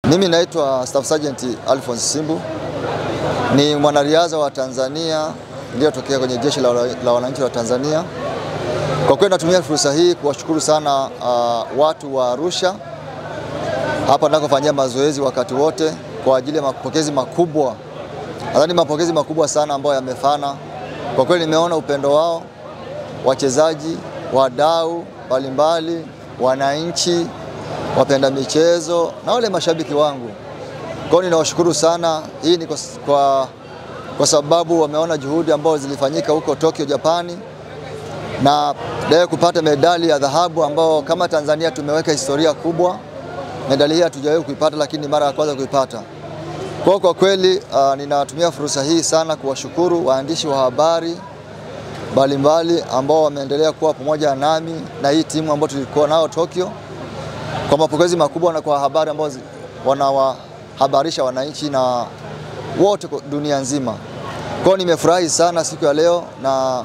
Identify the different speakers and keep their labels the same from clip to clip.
Speaker 1: Mimi naitwa Staff Sergeant Alphonse Simbu. Ni mwanariadha wa Tanzania niliyotokea kwenye jeshi la wananchi wa Tanzania. Kwa kweli natumia fursa hii kuwashukuru sana watu wa Arusha hapa ninakofanyia mazoezi wakati wote kwa ajili ya mapokezi makubwa. Nadhani mapokezi makubwa sana ambayo yamefana. Kwa kweli nimeona upendo wao, wachezaji, wadau mbalimbali, wananchi, wapenda michezo na wale mashabiki wangu. Kwa hiyo ninawashukuru sana. Hii ni kwa sababu wameona juhudi ambazo zilifanyika huko Tokyo, Japani, na leo kupata medali ya dhahabu ambao kama Tanzania tumeweka historia kubwa. Medali hii hatujawahi kuipata, lakini mara ya kwanza kuipata. Kwa kweli ninatumia fursa hii sana kuwashukuru waandishi wa habari mbalimbali ambao wameendelea kuwa pamoja nami na hii timu ambayo tulikuwa nao Tokyo, kwa mapokezi makubwa na kwa habari ambazo wanawahabarisha wananchi na wote dunia nzima. Kwa hiyo nimefurahi sana siku ya leo, na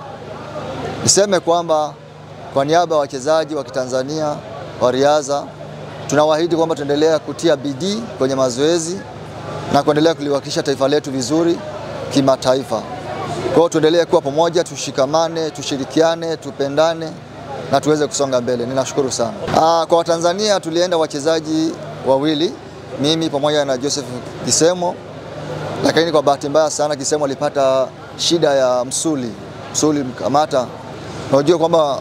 Speaker 1: niseme kwamba kwa niaba ya wachezaji wa Kitanzania wa riadha tunawaahidi kwamba tuendelea kutia bidii kwenye mazoezi na kuendelea kuliwakilisha taifa letu vizuri kimataifa. Kwa hiyo tuendelee kuwa pamoja, tushikamane, tushirikiane, tupendane na tuweze kusonga mbele. Ninashukuru sana. Kwa Watanzania tulienda wachezaji wawili, mimi pamoja na Joseph Kisemo, lakini kwa bahati mbaya sana Kisemo alipata shida ya msuli mkamata. Na unajua kwamba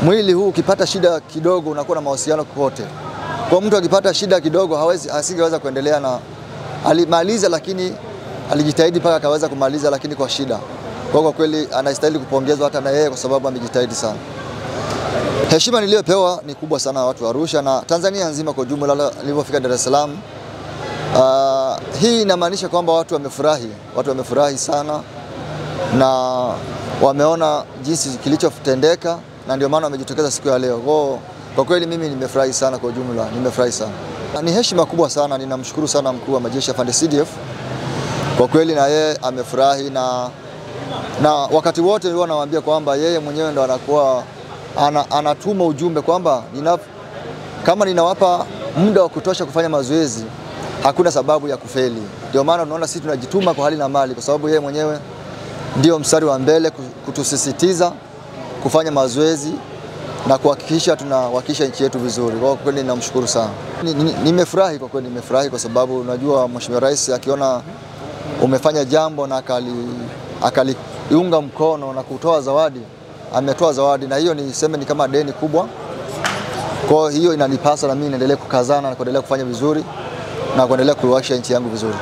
Speaker 1: mwili huu ukipata shida kidogo unakuwa na mahusiano kote. Kwa mtu akipata shida kidogo asingeweza kuendelea, na alimaliza, lakini alijitahidi mpaka akaweza kumaliza, lakini kwa shida. Kwa kweli anastahili kupongezwa hata na yeye kwa sababu amejitahidi sana. Heshima niliyopewa ni kubwa sana watu wa Arusha na Tanzania nzima kwa jumla nilipofika Dar es Salaam. Hii inamaanisha kwamba watu wamefurahi sana na wameona jinsi kilichotendeka, na ndio maana wamejitokeza siku ya leo. Kwa kweli mimi nimefurahi sana kwa jumla, nimefurahi sana. Ni heshima kubwa sana, ninamshukuru sana mkuu wa majeshi afande CDF. Kwa kweli na yeye amefurahi, na wakati wote nilikuwa nawaambia kwamba yeye mwenyewe ndo anakuwa anatuma ujumbe kwamba kama ninawapa muda wa kutosha kufanya mazoezi, hakuna sababu ya kufeli. Ndio maana tunaona sisi tunajituma kwa hali na mali, kwa sababu yeye mwenyewe ndio mstari wa mbele kutusisitiza kufanya mazoezi na kuhakikisha tunawakilisha nchi yetu vizuri. Kwa kweli ninamshukuru sana. Nimefurahi kwa kweli, nimefurahi kwa sababu unajua Mheshimiwa Rais akiona umefanya jambo na akaliunga mkono na kutoa zawadi, ametoa zawadi, na hiyo niseme ni kama deni kubwa. Kwa hiyo inanipasa na mimi niendelee kukazana na kuendelea kufanya vizuri na kuendelea kuiwakilisha nchi yangu vizuri.